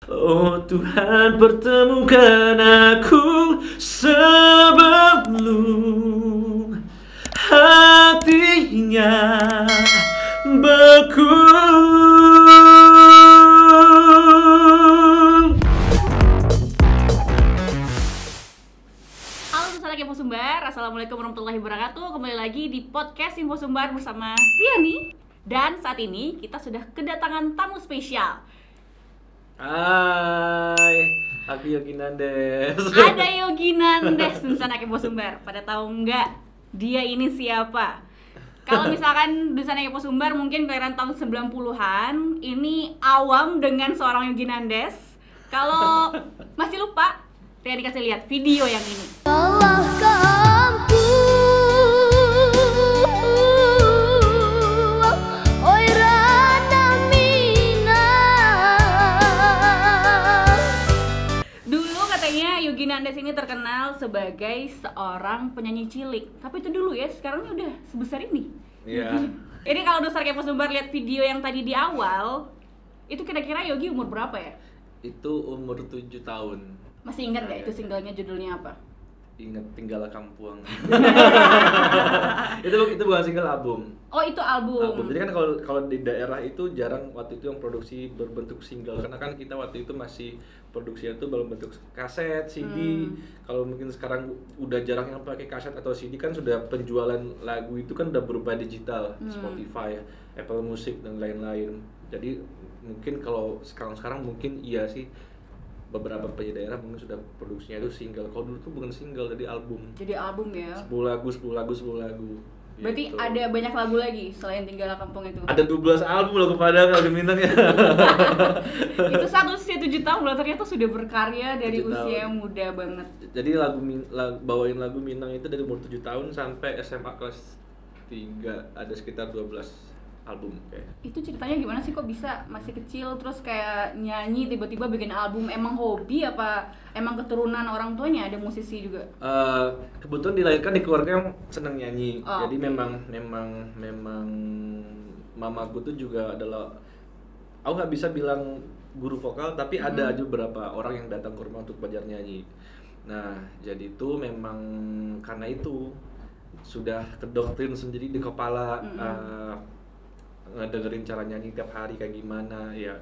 Oh Tuhan, pertemukan aku sebelum hatinya beku. Halo Nusantara Info Sumbar, Assalamualaikum warahmatullahi wabarakatuh. Kembali lagi di podcast Info Sumbar bersama Riani. Dan saat ini kita sudah kedatangan tamu spesial. Hai, aku Yogi Nandes. Ada Yogi Nandes, Nusantara Info Sumbar. Pada tahu nggak dia ini siapa? Kalau misalkan Nusantara Info Sumbar mungkin kelahiran tahun 90-an, ini awam dengan seorang Yogi Nandes. Kalau masih lupa, Riani kasih lihat video yang ini. Allah kaampu oi rana mina. Dulu katanya Yogi Nandes ini terkenal sebagai seorang penyanyi cilik. Tapi itu dulu ya, sekarang udah sebesar ini. Iya. Ini kalau Nusantara Info Sumbar lihat video yang tadi di awal, itu kira-kira Yogi umur berapa ya? Itu umur 7 tahun. Masih ingat nggak itu singlenya judulnya apa? Ingat Tinggallah Kampuang. itu bukan single, album. Oh itu album. Jadi kan kalau di daerah itu jarang waktu itu yang produksi berbentuk single, karena kan kita waktu itu masih produksinya itu dalam bentuk kaset, CD. Kalau mungkin sekarang udah jarang yang pakai kaset atau CD, kan sudah penjualan lagu itu kan udah berubah digital, Spotify, Apple Music dan lain-lain. Jadi mungkin kalau sekarang mungkin iya sih, beberapa penyanyi daerah mungkin sudah produksinya itu single. Kalau dulu tuh bukan single, jadi album. Jadi album ya. 10 lagu. Berarti Gitu. ada banyak lagu lagi selain Tinggallah Kampung itu. Ada 12 album lagu Padang kalau Minang ya. Itu satu usia 7 tahun loh, ternyata sudah berkarya dari 7 usia tahun. yang muda banget. Jadi bawain lagu Minang itu dari umur 7 tahun sampai SMA kelas 3, ada sekitar 12 album kayak. Itu ceritanya gimana sih, kok bisa masih kecil terus kayak nyanyi tiba-tiba bikin album? Emang hobi apa emang keturunan orang tuanya ada musisi juga? Kebetulan dilahirkan di keluarga yang senang nyanyi. Oh, Jadi oke. memang mamaku tuh juga adalah, aku nggak bisa bilang guru vokal, tapi ada aja beberapa orang yang datang ke rumah untuk belajar nyanyi. Nah, jadi itu memang karena itu sudah kedoktrin sendiri di kepala, ngedengerin cara nyanyi tiap hari kayak gimana ya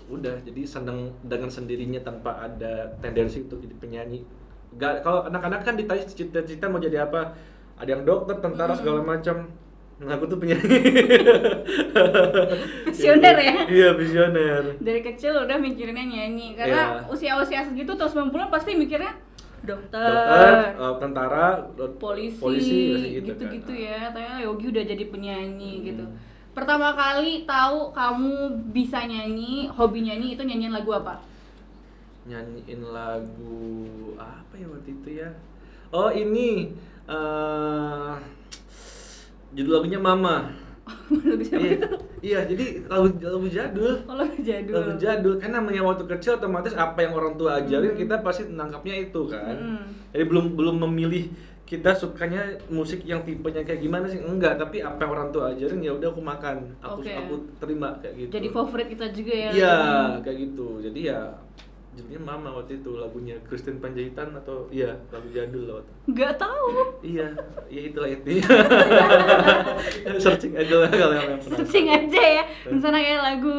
udah, jadi seneng dengan sendirinya tanpa ada tendensi untuk jadi penyanyi. Gak, kalau anak-anak kan ditanya cita-cita mau jadi apa, ada yang dokter, tentara, segala macam. Nah, aku tuh penyanyi. Visioner ya? Iya, visioner. Dari kecil udah mikirinnya nyanyi karena usia-usia segitu tahun 90-an pasti mikirnya dokter, Tentara, polisi masih gitu-gitu kan. ya. Ternyata Yogi udah jadi penyanyi gitu. Pertama kali tahu kamu bisa nyanyi, hobi nyanyi itu nyanyiin lagu apa? Nyanyiin lagu apa ya waktu itu ya? Oh ini judul lagunya Mama. Lagu siapa itu? Iya, jadi lagu jadul. Oh, lagu jadul. Lagu jadul, kan namanya waktu kecil otomatis apa yang orang tua ajarin kita pasti nangkapnya itu kan. Jadi belum memilih kita sukanya musik yang tipenya kayak gimana sih, enggak, tapi apa yang orang tua ajarin ya udah aku makan, aku Oke. aku terima kayak gitu. Jadi favorit kita juga ya. Iya, kayak gitu. Jadi ya judulnya Mama waktu itu, lagunya Christine Panjaitan atau iya, lagu jadul loh. Nggak tahu. Iya, ya itulah intinya. Searching aja lah kalau yang penasaran. Searching aja ya. Misalnya kayak lagu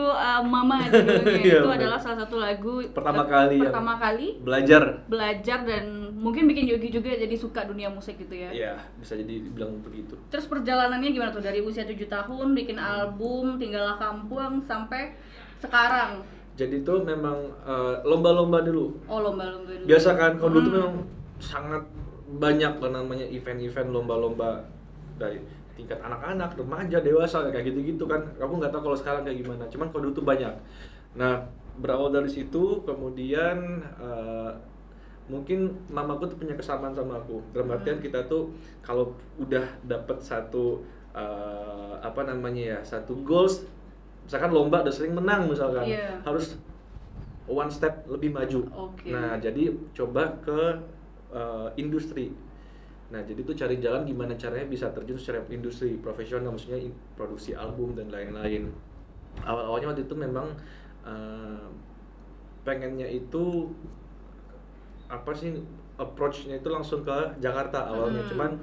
Mama judulnya. Iya, Itu bener. adalah salah satu lagu Pertama kali belajar belajar. dan mungkin bikin Yogi juga jadi suka dunia musik gitu ya. Iya, bisa jadi dibilang begitu. Terus perjalanannya gimana tuh dari usia 7 tahun bikin album Tinggallah Kampung sampai sekarang? Jadi itu memang lomba-lomba dulu. Oh, lomba-lomba dulu. Biasa kan, kalau dulu tuh memang sangat banyak lah namanya event-event lomba-lomba dari tingkat anak-anak, remaja, dewasa kayak gitu-gitu kan. Aku nggak tahu kalau sekarang kayak gimana. Cuman kalau dulu tuh banyak. Nah, berawal dari situ, kemudian mungkin mamaku tuh punya kesamaan sama aku. Dalam artian kita tuh kalau udah dapet satu satu goals, misalkan lomba udah sering menang misalkan, harus one step lebih maju. Oke. Nah, jadi coba ke industri. Nah, jadi tuh cari jalan gimana caranya bisa terjun secara industri profesional, maksudnya produksi album dan lain-lain. Awal-awalnya waktu itu memang pengennya itu apa sih, approach-nya itu langsung ke Jakarta awalnya, cuman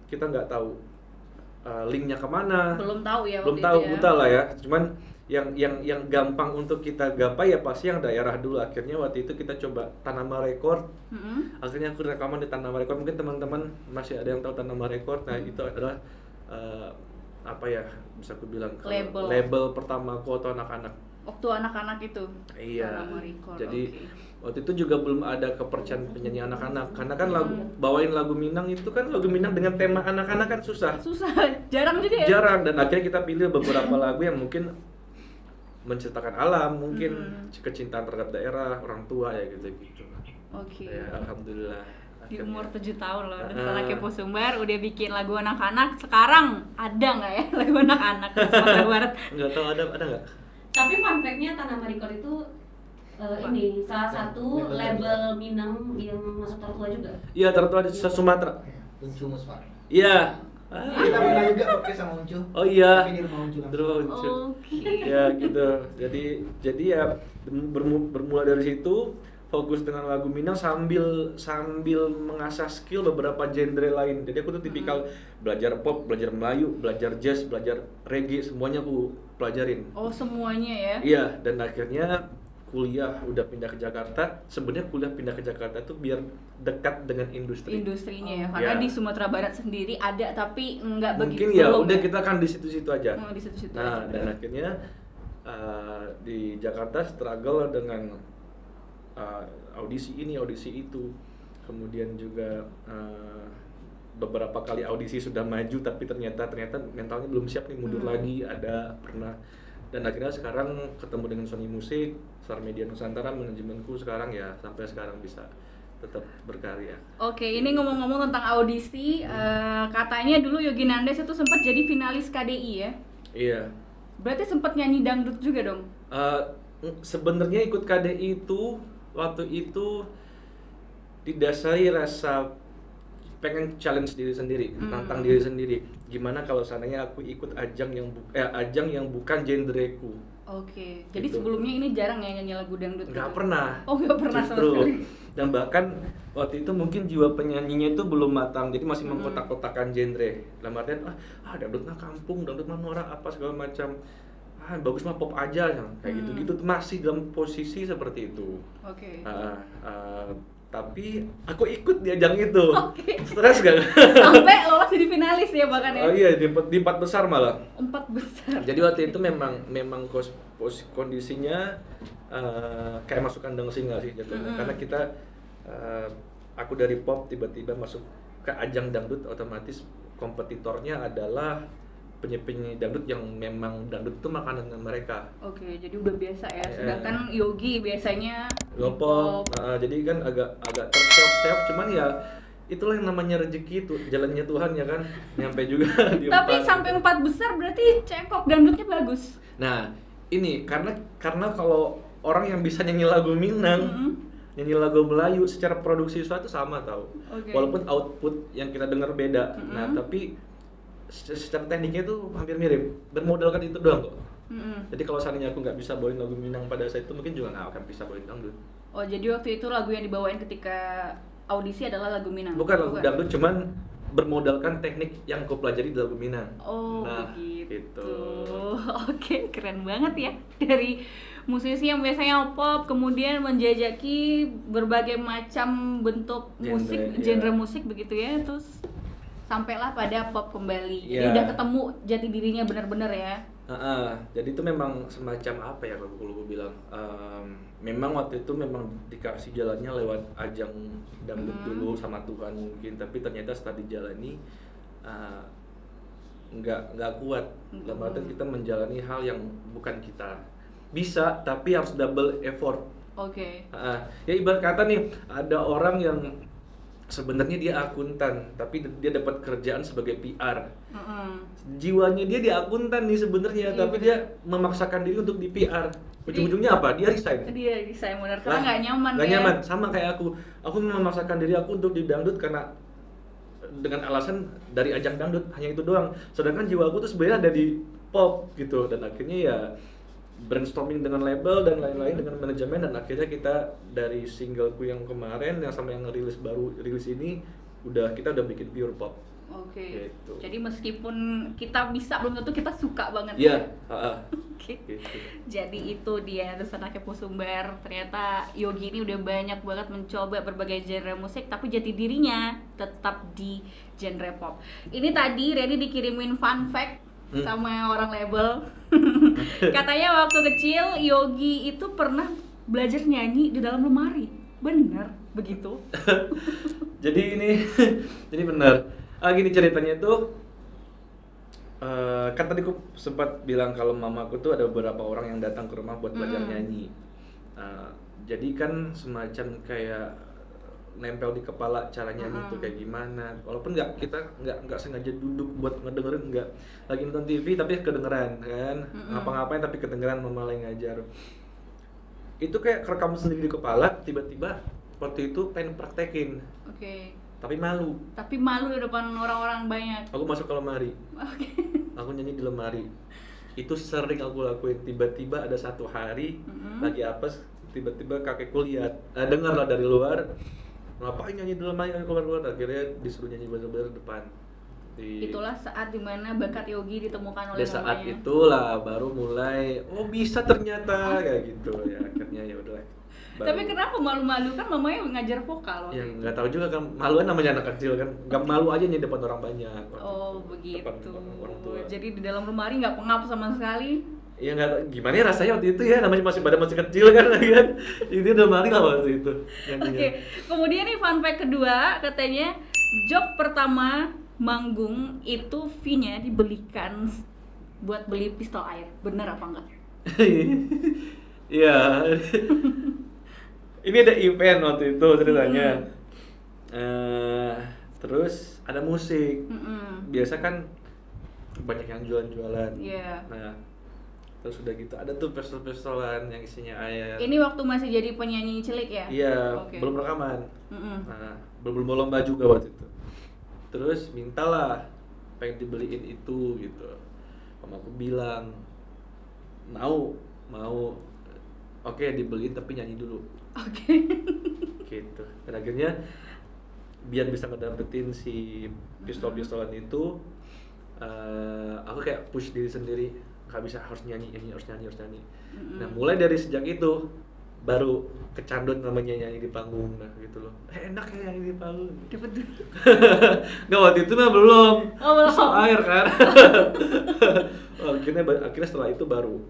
kita nggak tahu linknya kemana. Belum tahu ya Belum waktu tahu, itu ya. buta lah ya. Cuman yang gampang untuk kita gapai ya pasti yang daerah dulu. Akhirnya waktu itu kita coba Tanaman Record. Akhirnya aku rekaman di Tanaman Record. Mungkin teman-teman masih ada yang tahu Tanaman Record. Nah itu adalah apa ya, bisa aku bilang label pertama aku atau anak-anak. Waktu anak-anak itu. Iya. Tanaman Record, Jadi oke. waktu itu juga belum ada kepercayaan penyanyi anak-anak. Karena kan bawain lagu Minang itu kan lagu Minang dengan tema anak-anak kan susah. Susah, jarang juga ya. Jarang, dan akhirnya kita pilih beberapa lagu yang mungkin menceritakan alam, mungkin kecintaan terhadap daerah, orang tua ya gitu-gitu. Oke. Ya, alhamdulillah. Di akhirnya. umur 7 tahun loh, dan setelah Kepo Sumbar udah bikin lagu anak-anak. Sekarang ada nggak ya lagu anak-anak di Sumatera Barat? Nggak tahu ada nggak? Tapi fun fact-nya Tanaman Record itu ini salah satu label Minang yang masuk tertua juga. Iya, tertua di Sumatera. Uncu Musfar. Iya. Kita pernah juga oke sama Uncu. Oh iya. Tapi di rumah Uncu langsung. Terus Oke. ya gitu. Jadi ya bermula dari situ, fokus dengan lagu Minang sambil mengasah skill beberapa genre lain. Jadi aku tuh tipikal belajar pop, belajar Melayu, belajar jazz, belajar reggae, semuanya aku pelajarin. Oh semuanya ya? Iya, dan akhirnya kuliah udah pindah ke Jakarta. Sebenarnya kuliah pindah ke Jakarta tuh biar dekat dengan industri. Industrinya ya, karena Ya. di Sumatera Barat sendiri ada tapi nggak begitu. Mungkin ya belum udah kita kan di situ-situ aja. di situ-situ Nah, aja. dan akhirnya di Jakarta struggle dengan audisi ini, audisi itu. Kemudian juga beberapa kali audisi sudah maju tapi ternyata mentalnya belum siap nih, mundur lagi, ada pernah. Dan akhirnya sekarang ketemu dengan Sony Music, Star Media Nusantara, manajemenku sekarang ya sampai sekarang bisa tetap berkarya. Oke, ini ngomong-ngomong tentang audisi, katanya dulu Yogi Nandes itu sempat jadi finalis KDI ya? Iya. Berarti sempat nyanyi dangdut juga dong? Sebenarnya ikut KDI itu waktu itu didasari rasa pengen challenge diri sendiri, nantang diri sendiri. Gimana kalau seandainya aku ikut ajang yang bukan genreku? Oke, jadi Gitu. sebelumnya ini jarang ya nyanyi lagu dangdut? Nggak gitu? pernah. Oh nggak pernah sama Justru. sekali? Dan bahkan waktu itu mungkin jiwa penyanyinya itu belum matang, jadi masih mengkotak-kotakan genre. Dalam artian dangdut mah kampung, dangdut mah norak apa segala macam. Bagus mah pop aja, kayak gitu-gitu. Masih dalam posisi seperti itu. Oke. Tapi aku ikut di ajang itu. Oke. Stres gak? Sampai lolos jadi finalis ya bahkan ya? Oh iya, di 4 besar malah. 4 besar. Jadi waktu itu memang kondisinya kayak masuk kandang singa sih jatuhnya. Karena kita aku dari pop tiba-tiba masuk ke ajang dangdut, otomatis kompetitornya adalah penyanyi dangdut yang memang dangdut itu makanan mereka. Oke, jadi udah biasa ya. Iya. Sedangkan Yogi biasanya Pop. Jadi kan agak terseok-seok, cuman ya itulah yang namanya rezeki itu, jalannya Tuhan ya kan, nyampe juga di Tapi 4. sampai 4 besar berarti cekok dangdutnya bagus. Nah, ini karena kalau orang yang bisa nyanyi lagu Minang, nyanyi lagu Melayu secara produksi suatu sama tahu. Oke. Walaupun output yang kita dengar beda. Nah, tapi secara tekniknya itu hampir mirip. Bermodalkan itu doang kok. Jadi kalau seandainya aku nggak bisa bawain lagu Minang pada saat itu, mungkin juga nggak akan bisa bawain dangdut. Oh, jadi waktu itu lagu yang dibawain ketika audisi adalah lagu Minang? Bukan lagu dangdut, cuman bermodalkan teknik yang aku pelajari di lagu Minang. Oh, Nah, begitu. gitu. Oke, keren banget ya. Dari musisi yang biasanya pop, kemudian menjajaki berbagai macam bentuk musik, genre musik begitu ya, terus sampailah pada pop kembali. Jadi Iya. udah ketemu jati dirinya benar-benar ya. Jadi itu memang semacam apa ya kalau aku bilang, memang waktu itu memang dikasih jalannya lewat ajang dangdut dulu sama Tuhan mungkin, tapi ternyata setelah dijalani nggak kuat. Dalam artian kita menjalani hal yang bukan kita bisa, tapi harus double effort. Oke. Ya ibarat kata nih, ada orang yang sebenarnya dia akuntan, tapi dia dapat kerjaan sebagai PR. Jiwanya dia di akuntan nih sebenarnya, tapi dia memaksakan diri untuk di PR. Ujung-ujungnya apa? Dia resign. Dia desain benar karena nggak nyaman. Nggak ya. nyaman, sama kayak aku. Aku memaksakan diri aku untuk di dangdut karena dengan alasan dari ajang dangdut, hanya itu doang. Sedangkan jiwa aku tuh sebenarnya ada di pop gitu, dan akhirnya ya brainstorming dengan label dan lain-lain dengan manajemen, dan akhirnya kita dari singleku yang kemarin yang sama yang rilis ini kita udah bikin pure pop. Oke. Gitu. Jadi meskipun kita bisa, belum tentu kita suka banget. Iya. Oke. Gitu. Jadi itu dia Dusun Kepo Sumber. Ternyata Yogi ini udah banyak banget mencoba berbagai genre musik, tapi jati dirinya tetap di genre pop. Ini tadi Reni dikirimin fun fact sama orang label. Katanya waktu kecil Yogi itu pernah belajar nyanyi di dalam lemari. Bener begitu? Jadi benar. Gini ceritanya tuh, kan tadi aku sempat bilang kalau mamaku tuh ada beberapa orang yang datang ke rumah buat belajar nyanyi. Jadi kan semacam kayak nempel di kepala cara nyanyi itu kayak gimana. Walaupun kita nggak sengaja duduk buat ngedengerin, nggak lagi nonton TV tapi kedengeran kan, ngapa-ngapain tapi kedengeran mama lagi ngajar. Itu kayak kerekam sendiri di kepala, tiba-tiba waktu itu pengen praktekin. Oke. Tapi malu di depan orang-orang banyak. Aku masuk ke lemari. Oke. Aku nyanyi di lemari. Itu sering aku lakuin. Tiba-tiba ada satu hari lagi apes, tiba-tiba kakekku lihat, dengar lah dari luar, ngapain nyanyi di lemari, keluar. Akhirnya disuruh nyanyi bener-bener depan. Itulah saat dimana bakat Yogi ditemukan oleh mamanya. Saat mamanya. itulah baru mulai, oh bisa ternyata kayak gitu ya. Akhirnya ya udahlah. Tapi kenapa malu-malu, kan mamanya ngajar vokal loh. Ya nggak tahu juga kan, maluan namanya anak kecil kan, nggak malu aja nih depan orang banyak. Oh begitu. Depan orang tua. Jadi di dalam lemari nggak pengap sama sekali. Ya nggak, gimana ya rasanya waktu itu ya, namanya masih kecil kan lagi kan. Itu udah mari lah waktu itu. Oke. Kemudian nih fun fact kedua, katanya job pertama manggung itu fee-nya dibelikan buat beli pistol air. Bener apa enggak? Iya. Ini ada event waktu itu ceritanya. Terus ada musik. Biasa kan banyak yang jualan-jualan. Iya. Nah, terus udah gitu ada tuh pistol-pistolan yang isinya air. Ini waktu masih jadi penyanyi cilik ya? Iya, Okay. belum rekaman. Nah, belum lomba juga waktu itu. Terus mintalah pengen dibeliin itu gitu. Mamaku bilang mau. Oke, dibeliin tapi nyanyi dulu. Oke. Gitu. Dan akhirnya biar bisa ngedapetin si pistol-pistolan itu, aku kayak push diri sendiri, nggak bisa, harus nyanyi. Nah, mulai dari sejak itu baru kecanduan namanya nyanyi di panggung. Nah gitu loh, enak ya nyanyi di panggung. Dapat dulu. Nggak, waktu itu mah belum. Oh, belum. Pistol air kan. Akhirnya setelah itu baru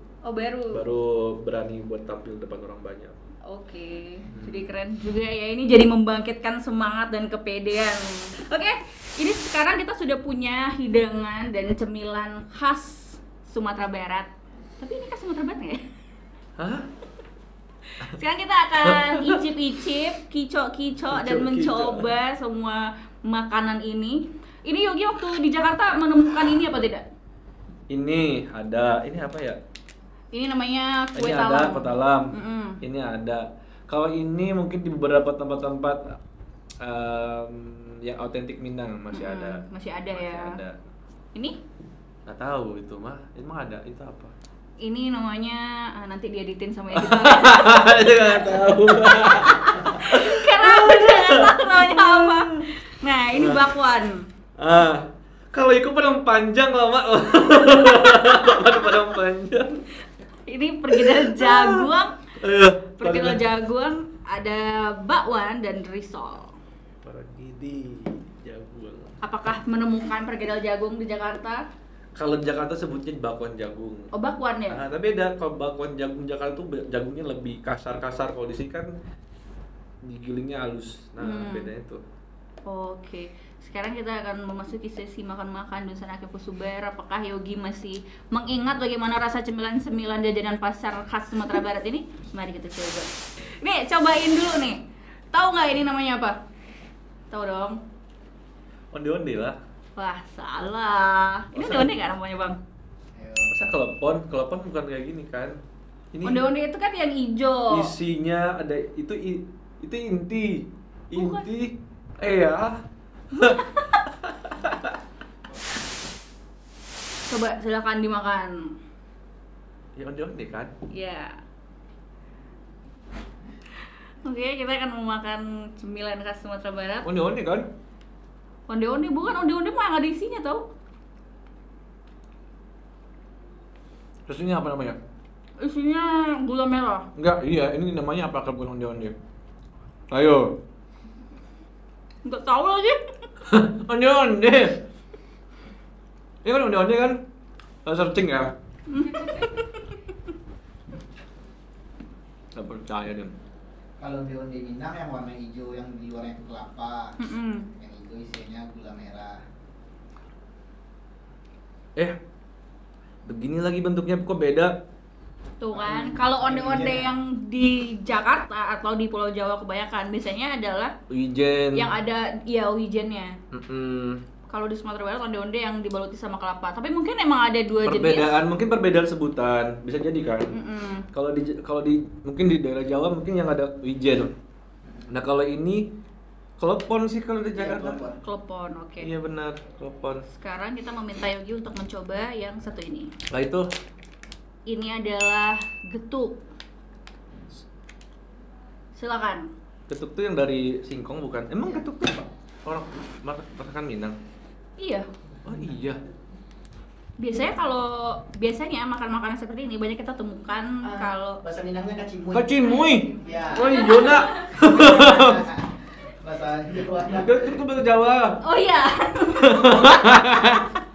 berani buat tampil depan orang banyak. Oke, jadi keren juga ya, ini jadi membangkitkan semangat dan kepedean. Oke, ini sekarang kita sudah punya hidangan dan cemilan khas Sumatera Barat. Tapi ini khas Sumatera Barat nggak ya? Hah? Sekarang kita akan icip-icip, kicok-kicok dan mencoba semua makanan ini. Ini Yogi waktu di Jakarta menemukan ini apa tidak? Ini ada, ini apa ya? Ini namanya kue ini talam. ada kue talam. Ini ada. Kalau ini mungkin di beberapa tempat-tempat yang autentik Minang masih ada. Masih ada ya. Ada. Ini? Nggak tahu itu mah. Emang ada itu apa? Ini namanya nanti dieditin sama editor. Itu nggak tahu. Karena aku juga nggak tahu namanya apa. Nah, ini bakwan. Kalau ikut padang panjang lah mak. Padang panjang. Ini perkedel jagung. Perkedel jagung, ada bakwan dan risol. Perkedel jagung. Apakah menemukan perkedel jagung di Jakarta? Kalau di Jakarta sebutnya bakwan jagung. Oh, bakwan ya? Tapi ada, kalau bakwan jagung Jakarta tuh jagungnya lebih kasar-kasar. Kalau di sini kan digilingnya halus. Nah, bedanya tuh. Oke. Sekarang kita akan memasuki sesi makan-makan Dusun Kepo Sumber. Apakah Yogi masih mengingat bagaimana rasa cemilan-cemilan jajanan pasar khas Sumatera Barat ini? Mari kita coba. Nih, cobain dulu nih. Tahu nggak ini namanya apa? Tahu dong. Onde-onde lah. Wah, salah. Ini onde-onde nggak namanya, Bang? Masa kelepon bukan kayak gini kan? Ini Onde-onde itu kan yang hijau. isinya ada itu inti. Bukan. Inti. Ya. Coba silakan dimakan. Ya onde-onde kan. Ya. Oke, kita akan memakan cemilan khas Sumatera Barat. Onde-onde kan. Onde-onde bukan onde-onde mah nggak ada isinya tau. Terus ini apa namanya? Isinya gula merah. Enggak, iya, ini namanya apa bukan onde-onde? Ayo. Nggak tahu lagi. Onde-onde. Ini kan onde-onde kan? Searching ya. Gak percaya deh. Kalau di onde Minang yang warna hijau yang di luarnya itu kelapa. Yang hijau isinya gula merah. Begini lagi bentuknya kok beda. Tuh kan, kalau onde-onde yang di Jakarta atau di Pulau Jawa kebanyakan biasanya adalah Wijen. yang ada wijennya. Mm-mm. Kalau di Sumatera Barat onde-onde yang dibaluti sama kelapa. Tapi mungkin emang ada dua Perbedaan, jenis. mungkin perbedaan sebutan bisa jadi kan. Kalau di mungkin di daerah Jawa mungkin yang ada wijen. Nah kalau ini klepon sih kalau di Iya, Jakarta. kelapa. Klepon, oke. Iya benar, klepon. Sekarang kita meminta Yogi untuk mencoba yang satu ini. Nah itu Ini adalah getuk. Silakan. getuk tuh yang dari singkong bukan? Emang getuk tuh apa? Orang masakan Minang. Iya. Oh iya. Biasanya makan-makanan seperti ini banyak kita temukan kalau bahasa Minangnya kacimuy. Kacimuy. Ya. Oh iya nak. Bahasa Jawa. Getuk tuh bahasa Jawa. oh iya.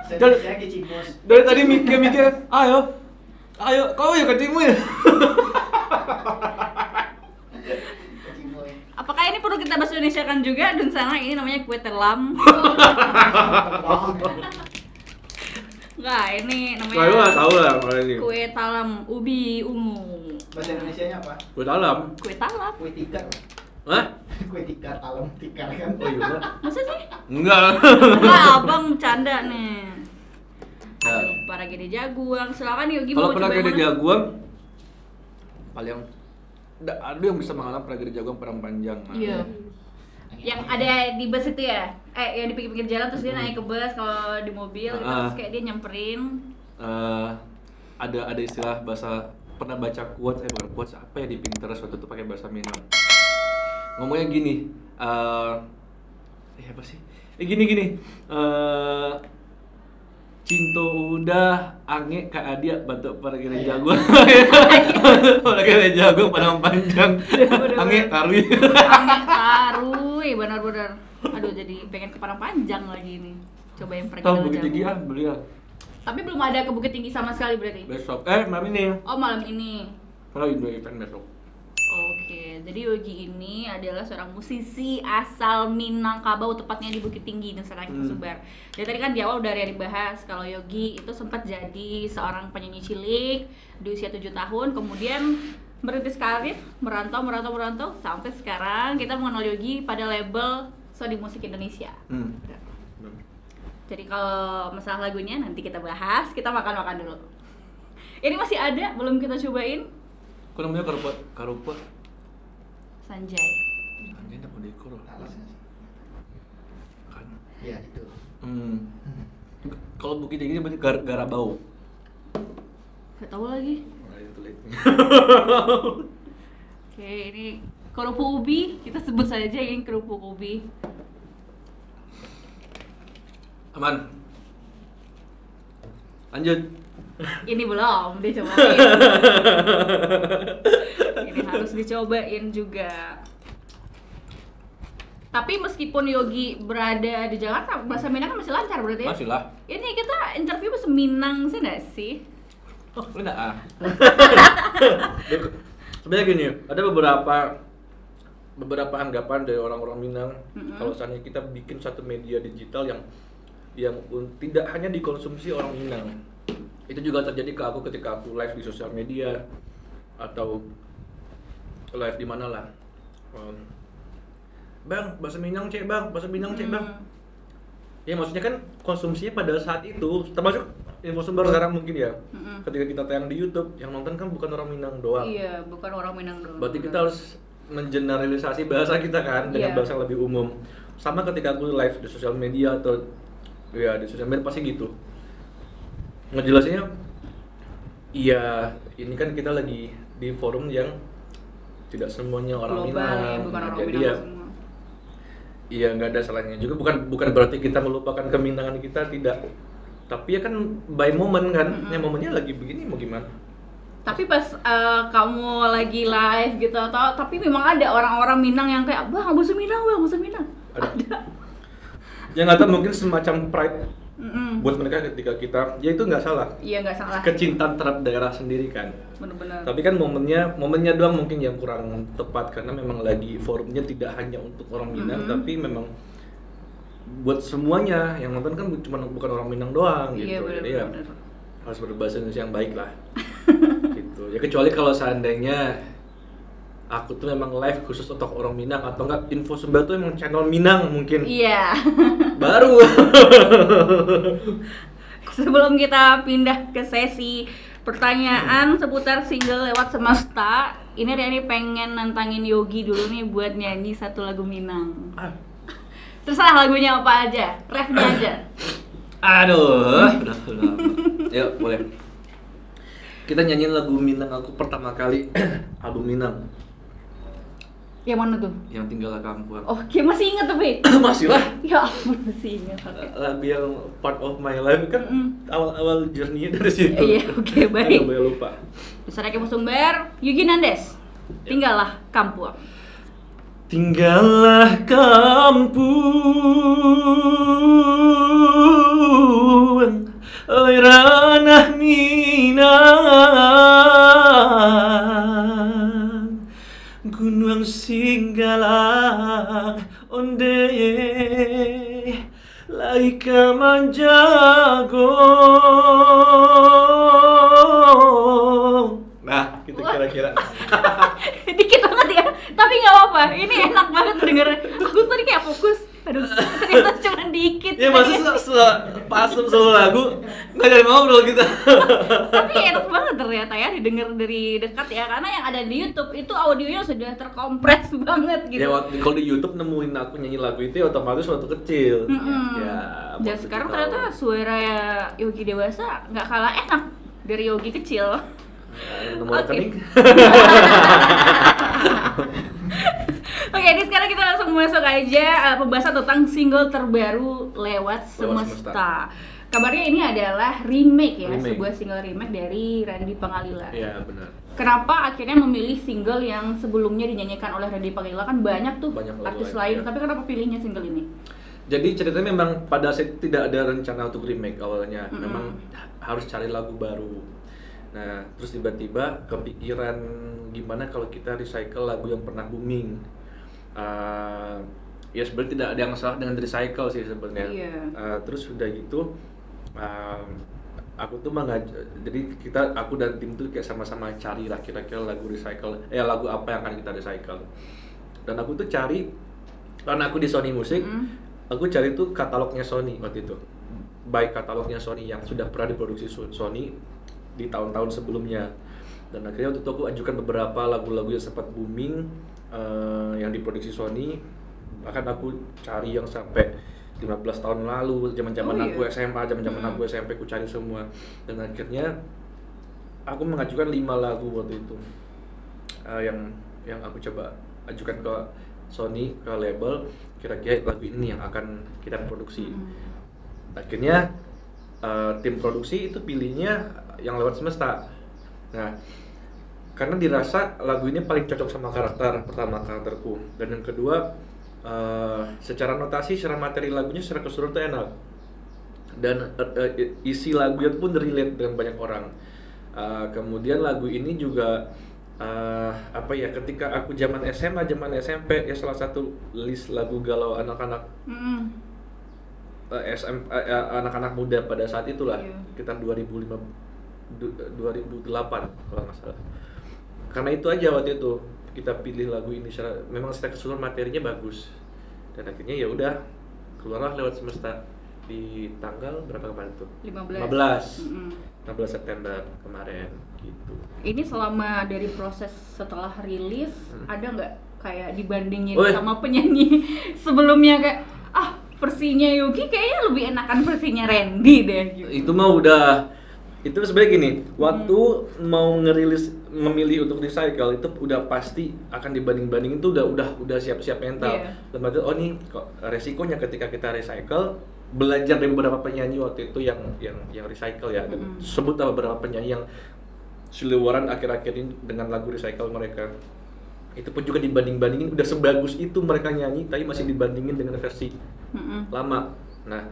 Saya kecimus. Dari tadi mikir, ayo, kau ya Kacimuy. Kacimuy. Apakah ini perlu kita bahasa Indonesia kan juga? Dan sana ini namanya kue telam. Enggak, ini namanya Kau nggak tahu lah kalau ini. kue talam ubi ungu. Bahasa Indonesianya apa? Kue talam. Kue talam. Kue tikar. Hah? Kue tikar, talam tikar kan. Oh iya. Nak. Masa sih? Enggak. Enggak, abang bercanda nih. Nah. Aduh, para gede jaguang. Silakan Yogi Kalau mau pernah coba yang gede mana? jaguang, paling ada yang bisa mengalami pernah gede jaguang perang panjang. Nah. Iya. Yang ada di bus itu ya? Yang di pinggir-pinggir jalan terus dia naik ke bus kalau di mobil gitu, terus kayak dia nyamperin. Ada istilah bahasa, pernah baca quotes, bukan quotes, apa ya di Pinterest waktu itu pakai bahasa Minang. Ngomongnya gini, apa sih? Gini. Cinto udah ange ka adia bantu para gede jaguang. Para gede jaguang pada panjang. Ange tarwi. Anget taruy, benar-benar. Aduh, jadi pengen ke Padang Panjang lagi ini. Coba yang pergi Tahu jalan Bukit Tinggi jagung. beli ya. Tapi belum ada ke Bukit Tinggi sama sekali berarti. Besok. Malam ini. Oh, malam ini. Kalau Indo event besok. Oke, jadi Yogi ini adalah seorang musisi asal Minangkabau, tepatnya di Bukit Tinggi, Nusa Tenggara Sumber. Dari tadi kan di awal udah ada dibahas kalau Yogi itu sempat jadi seorang penyanyi cilik di usia 7 tahun, kemudian merintis karir, merantau sampai sekarang kita mengenal Yogi pada label Sony Musik Indonesia. Jadi kalau masalah lagunya nanti kita bahas, kita makan dulu. Ini masih ada, belum kita cobain. Kok namanya karupa? Sanjay. Anjir apa dekor loh. Alasnya sih. Kan. Ya itu. Kalau Bukit Tinggi berarti Garabau. Gak tahu lagi. Oke, ini kerupuk ubi, kita sebut saja ini kerupuk ubi. Aman. Lanjut. Ini belum dicobain. Ini harus dicobain juga. Tapi meskipun Yogi berada di Jakarta, bahasa Minang kan masih lancar berarti ya? Masih lah. Ini kita interview bahasa Minang sih nggak sih? Oh, enggak. Sebenarnya gini, ada beberapa anggapan dari orang-orang Minang kalau misalnya kita bikin satu media digital yang tidak hanya dikonsumsi orang Minang. Itu juga terjadi ke aku ketika aku live di sosial media atau live di mana lah. Bang, bahasa Minang cek bang, Ya maksudnya kan konsumsinya pada saat itu, termasuk info sumber sekarang mungkin ya. Ketika kita tayang di YouTube, yang nonton kan bukan orang Minang doang. Iya, bukan orang Minang doang. Berarti kita harus mengeneralisasi bahasa kita kan dengan bahasa yang lebih umum. Sama ketika aku live di sosial media atau ya di sosial media pasti gitu. Ngejelasinnya Iya, ini kan kita lagi di forum yang tidak semuanya orang Global Minang. ya, bukan orang Jadi Minang ya, semua. iya nggak ada salahnya juga. Bukan berarti kita melupakan keminangan kita, tidak. Tapi ya kan by moment kan, yang momennya lagi begini mau gimana? Tapi pas kamu lagi live gitu atau tapi memang ada orang-orang Minang yang kayak bang bosu Minang. Ada. Ya nggak tahu, mungkin semacam pride buat mereka ketika kita, ya itu nggak salah. Iya nggak salah. Kecintaan terhadap daerah sendiri kan. Bener-bener. Tapi kan momennya doang mungkin yang kurang tepat, karena memang lagi forumnya tidak hanya untuk orang Minang, tapi memang buat semuanya. Yang nonton kan bukan orang Minang doang gitu. Iya Jadi ya bener-bener. harus berbahasa Indonesia yang baik lah. Gitu. Ya kecuali kalau seandainya aku tuh memang live khusus untuk orang Minang, atau enggak Info Sumber tuh emang channel Minang mungkin. Iya. Baru. Sebelum kita pindah ke sesi pertanyaan seputar single lewat semesta, ini Riani pengen nantangin Yogi dulu nih buat nyanyi satu lagu Minang. Terserah lagunya apa aja, refnya aja. Aduh, udah. Yuk, boleh. Kita nyanyiin lagu Minang aku pertama kali album Minang. Yang mana tuh? Yang Tinggallah Kampung. Oh, kayak masih inget tapi. Masih lah. Ya ampun, masih inget. Oke. Lagu yang part of my life kan awal-awal journey-nya dari situ. Iya, oke, baik. Nggak boleh lupa. Besar Eki Sumber, Yugi Nandes. Tinggallah Kampung. Tinggallah kampung, oi ranah Minang, gunung Singgalang onde laika manjago. Nah, gitu kira-kira. Dikit banget ya, tapi nggak apa-apa. Ini enak banget denger. Aku tadi kayak fokus. Aduh, ternyata cuma dikit. Ya masa pas solo lagu nggak jadi ngobrol kita. Tapi enak banget ternyata ya didengar dari dekat ya, karena yang ada di YouTube itu audionya sudah terkompres banget gitu. Ya kalau di YouTube nemuin aku nyanyi lagu itu ya otomatis waktu kecil. Ya. Dan waktu sekarang kita ternyata tahu. suara Yogi dewasa nggak kalah enak dari Yogi kecil. Ya, nomor rekening. Oke, ini sekarang kita langsung masuk aja pembahasan tentang single terbaru Lewat Semesta. Kabarnya ini adalah remake ya, sebuah single remake dari Randy Pangalila. Iya, benar. Kenapa akhirnya memilih single yang sebelumnya dinyanyikan oleh Randy Pangalila? Kan banyak tuh artis lain, tapi kenapa pilihnya single ini? Jadi ceritanya memang pada saat itu tidak ada rencana untuk remake awalnya. Memang harus cari lagu baru. Nah, terus tiba-tiba kepikiran gimana kalau kita recycle lagu yang pernah booming. Ya sebenarnya tidak ada yang salah dengan recycle sih sebenarnya. Terus udah gitu, aku tuh jadi aku dan tim tuh kayak sama-sama cari lah kira-kira lagu recycle, lagu apa yang akan kita recycle. Dan aku tuh cari, karena aku di Sony Music, aku cari tuh katalognya Sony waktu itu, baik katalognya Sony yang sudah pernah diproduksi Sony di tahun-tahun sebelumnya. Dan akhirnya waktu itu aku ajukan beberapa lagu-lagu yang sempat booming yang diproduksi Sony. Bahkan aku cari yang sampai 15 tahun lalu, zaman-zaman aku SMA, zaman-zaman aku SMP, aku cari semua. Dan akhirnya aku mengajukan 5 lagu waktu itu yang aku coba ajukan ke Sony, ke label, kira-kira lagu ini yang akan kita produksi. Akhirnya tim produksi itu pilihnya yang Lewat Semesta. Nah, karena dirasa lagu ini paling cocok sama karakterku, dan yang kedua secara notasi, secara materi lagunya, secara keseluruhan tuh enak, dan isi lagunya pun relate dengan banyak orang. Kemudian lagu ini juga ketika aku zaman SMA, zaman SMP, ya salah satu list lagu galau anak-anak anak-anak muda pada saat itulah, sekitar 2008 kalau nggak salah. Karena itu aja waktu itu kita pilih lagu ini, memang secara keseluruhan materinya bagus. Dan akhirnya ya udah keluarlah Lewat Semesta di tanggal berapa kemarin tuh? 15 September kemarin gitu. Ini selama dari proses setelah rilis ada nggak kayak dibandingin sama penyanyi sebelumnya, kayak versinya Yogi kayaknya lebih enakan versinya Randy deh gitu. Itu mah udah Itu sebenarnya gini, waktu mau memilih untuk recycle itu udah pasti akan dibanding-bandingin tuh udah siap-siap mental. Dalam arti, oh nih kok resikonya ketika kita recycle, belajar dari beberapa penyanyi waktu itu yang recycle ya, dan sebutlah beberapa penyanyi yang seliweran akhir-akhir ini dengan lagu recycle mereka. Itu pun juga dibanding-bandingin, udah sebagus itu mereka nyanyi, tapi masih dibandingin dengan versi lama. Nah,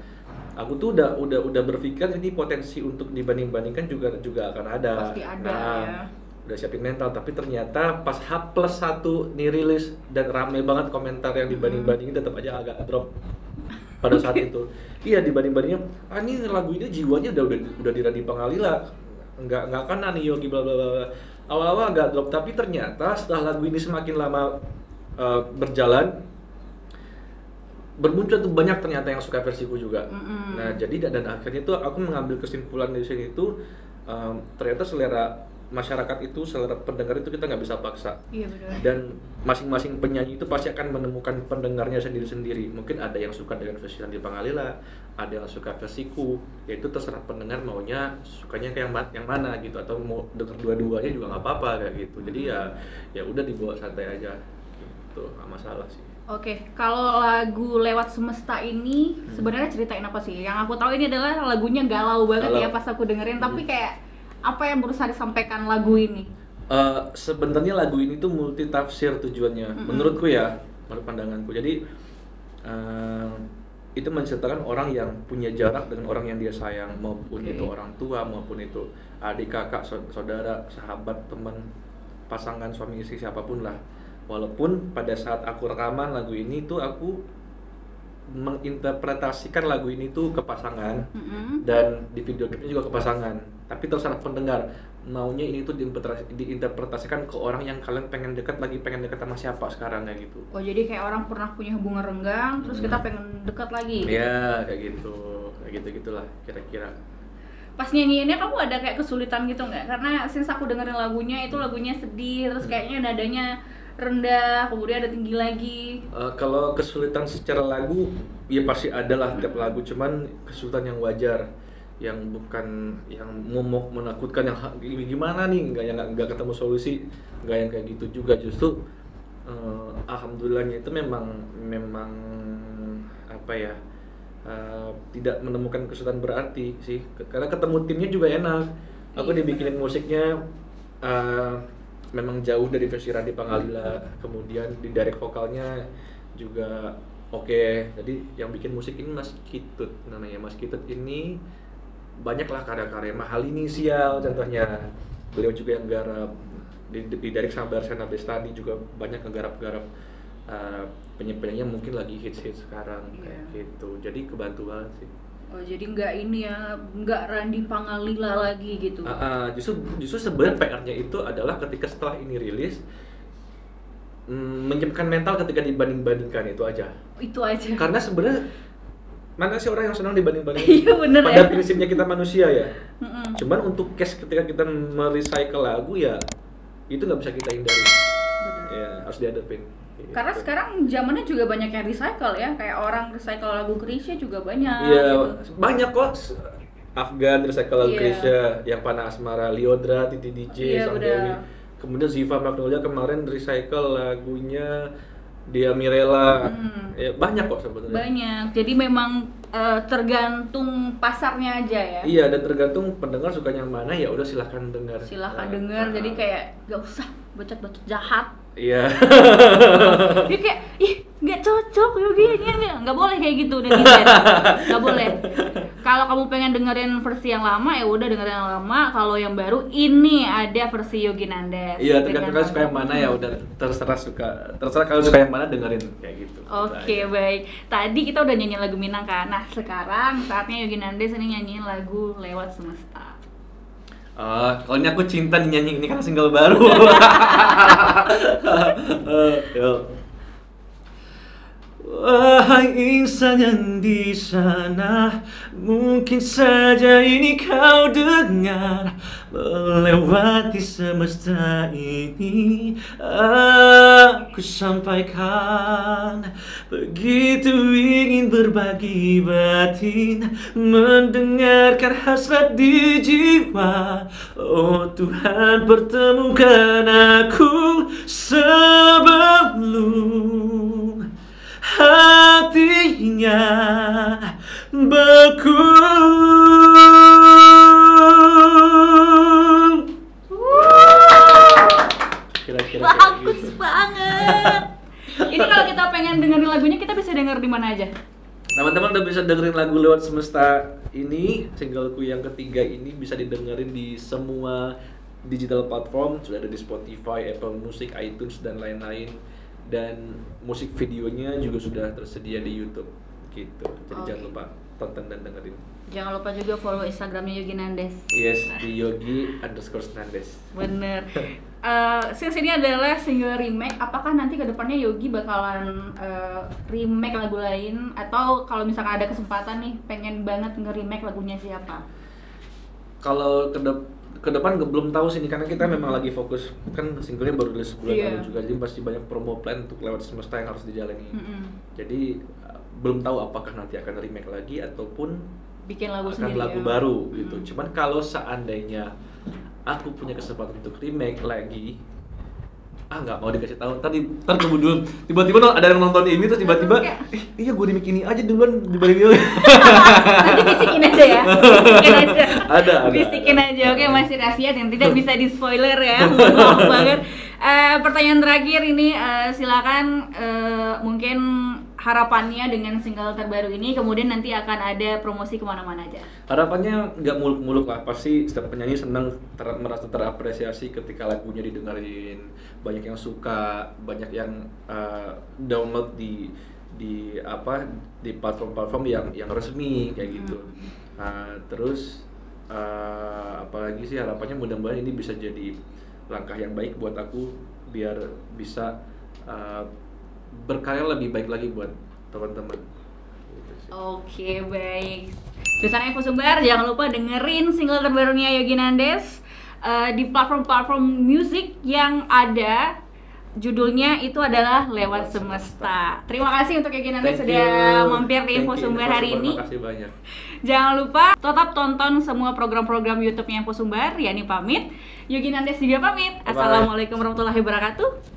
aku tuh udah berpikir ini potensi untuk dibanding-bandingkan juga akan ada. Pasti ada ya. Udah siapin mental, tapi ternyata pas H+1 nih rilis dan rame banget komentar yang dibanding-bandingin, tetap aja agak drop pada saat itu. Iya, dibanding-bandingnya, ini lagu ini jiwanya udah di Randy Pangalila, nggak kena nih Yogi bla bla bla. Awal-awal agak drop, tapi ternyata setelah lagu ini semakin lama berjalan, bermuncul tuh banyak ternyata yang suka versiku juga. Nah, jadi dan akhirnya tuh aku mengambil kesimpulan dari sini itu ternyata selera masyarakat itu, selera pendengar itu kita nggak bisa paksa. Iya benar. Dan masing-masing penyanyi itu pasti akan menemukan pendengarnya sendiri-sendiri. Mungkin ada yang suka dengan versi Randy Pangalila, ada yang suka versiku. Yaitu terserah pendengar maunya sukanya kayak yang mana gitu, atau mau denger dua-duanya juga nggak apa-apa kayak gitu. Jadi ya udah dibawa santai aja gitu, nggak masalah sih. Oke, kalau lagu Lewat Semesta ini sebenarnya ceritain apa sih? Yang aku tahu ini adalah lagunya galau banget ya pas aku dengerin, tapi kayak apa yang berusaha disampaikan lagu ini? Sebenarnya lagu ini tuh multi tafsir tujuannya, menurutku ya, menurut pandanganku. Jadi itu menceritakan orang yang punya jarak dengan orang yang dia sayang, maupun itu orang tua, maupun itu adik, kakak, saudara, sahabat, teman, pasangan, suami, istri, siapapun lah. Walaupun pada saat aku rekaman lagu ini tuh aku menginterpretasikan lagu ini tuh ke pasangan, dan di video klipnya juga ke pasangan, tapi terserah pendengar maunya ini tuh diinterpretasikan ke orang yang kalian pengen dekat sama siapa sekarang kayak gitu. Oh, jadi kayak orang pernah punya hubungan renggang terus kita pengen dekat lagi. Iya, kayak gitulah kira-kira. Pas nyanyiinnya kamu ada kayak kesulitan gitu nggak? Karena since aku dengerin lagunya itu lagunya sedih, terus kayaknya nadanya rendah, kemudian ada tinggi lagi. Kalau kesulitan secara lagu, ya pasti ada lah tiap lagu, cuman kesulitan yang wajar, yang bukan yang momok menakutkan, yang gimana nih, nggak ketemu solusi, nggak yang kayak gitu juga. Justru alhamdulillahnya itu memang apa ya, tidak menemukan kesulitan berarti sih, karena ketemu timnya juga enak. Aku dibikinin musiknya memang jauh dari versi Randy Pangalila, kemudian di direct vokalnya juga oke. Jadi yang bikin musik ini Mas Kitut namanya. Mas Kitut ini banyaklah karya-karya Mahal Inisial contohnya, beliau juga yang garap di direct sama Barsena Bestani, juga banyak ngegarap-garap penyanyi mungkin lagi hits sekarang kayak gitu. Jadi kebantu banget sih. Oh, jadi nggak Randy Pangalila lagi gitu. Justru sebenarnya PR-nya itu adalah ketika setelah ini rilis, menyiapkan mental ketika dibanding-bandingkan, itu aja. Karena sebenarnya mana sih orang yang senang dibanding-bandingkan? Iya bener. Pada prinsipnya kita manusia ya. Cuman untuk case ketika kita merecycle lagu ya, itu nggak bisa kita hindari. Ya harus dihadapin. Karena sekarang zamannya juga banyak yang recycle ya, kayak orang recycle lagu Krisya juga banyak. Iya, gitu. banyak kok. Afgan recycle lagu Krisya, yang Panah Asmara, Liodra, Titi DJ, Sang Dewi. Kemudian Ziva Magnolia kemarin recycle lagunya Dia Mirella. Ya, banyak kok sebetulnya. Banyak. Jadi memang tergantung pasarnya aja ya. Iya, dan tergantung pendengar suka yang mana, ya udah silahkan dengar. Dengar. Jadi kayak gak usah bacot-bacot jahat. Iya. Dia kayak nggak cocok Yogi, nggak boleh kayak gitu netizen. Nggak boleh. Kalau kamu pengen dengerin versi yang lama ya udah dengerin yang lama. Kalau yang baru ini ada versi Yogi Nandes. Iya, tergantung suka yang mana, ya udah terserah kalau suka yang mana dengerin kayak gitu. Oke, baik. Tadi kita udah nyanyiin lagu Minang kan. Nah, sekarang saatnya Yogi Nandes ini nyanyiin lagu Lewat Semesta. Kalau ini aku cinta nyanyi ini karena single baru. Wahai insan yang di sana, mungkin saja ini kau dengar. Melewati semesta ini aku sampaikan. Begitu ingin berbagi batin, mendengarkan hasrat di jiwa. Oh Tuhan, pertemukan aku sebelum hatinya beku. Kira-kira Bagus banget. Ini kalau kita pengen dengerin lagunya, kita bisa denger di mana aja? Teman-teman udah bisa dengerin lagu Lewat Semesta ini, singleku yang ketiga ini bisa didengerin di semua digital platform, sudah ada di Spotify, Apple Music, iTunes dan lain-lain. Dan musik videonya juga sudah tersedia di YouTube gitu. Jadi jangan lupa tonton dan dengerin. Jangan lupa juga follow Instagramnya Yogi Nandes. Yes, di Yogi_Nandes. Bener. Since ini adalah single remake, apakah nanti kedepannya Yogi bakalan remake lagu lain, atau kalau misalkan ada kesempatan nih pengen banget nge-remake lagunya siapa? Kalau ke depan belum tahu sih nih, karena kita memang lagi fokus, kan singlenya baru rilis sebulan lalu juga, jadi masih banyak promo plan untuk Lewat Semesta yang harus dijalani. Jadi belum tahu apakah nanti akan remake lagi ataupun Bikin lagu akan sendiri lagu ya? baru gitu. Cuman kalau seandainya aku punya kesempatan untuk remake lagi, nggak mau dikasih tahu. Ntar tunggu dulu. Tiba-tiba ada yang nonton ini terus tiba-tiba, iya gue remake ini aja duluan dibanding dia. Nanti bisikin aja ya. Bisikin aja. Ada. Bisikin aja. Oke, masih rahasia yang tidak bisa di spoiler ya. Maaf banget. Pertanyaan terakhir ini, silakan mungkin harapannya dengan single terbaru ini, kemudian nanti akan ada promosi kemana-mana aja. Harapannya nggak muluk-muluk lah, pasti setiap penyanyi senang merasa terapresiasi ketika lagunya didengerin, banyak yang suka, banyak yang download di platform-platform yang resmi kayak gitu. Terus apalagi sih harapannya, mudah-mudahan ini bisa jadi langkah yang baik buat aku biar bisa berkarya lebih baik lagi buat teman-teman. Oke, baik. Dusananya Sumber, jangan lupa dengerin single terbarunya Yogi Nandes di platform-platform musik yang ada. Judulnya itu adalah Lewat Semesta. Terima kasih untuk Yogi Nandes sudah mampir di Info Sumber hari ini. Terima kasih banyak. Jangan lupa tetap tonton semua program-program YouTube-nya Info Sumber. Yani pamit, Yogi Nandes juga pamit. Assalamualaikum warahmatullahi wabarakatuh.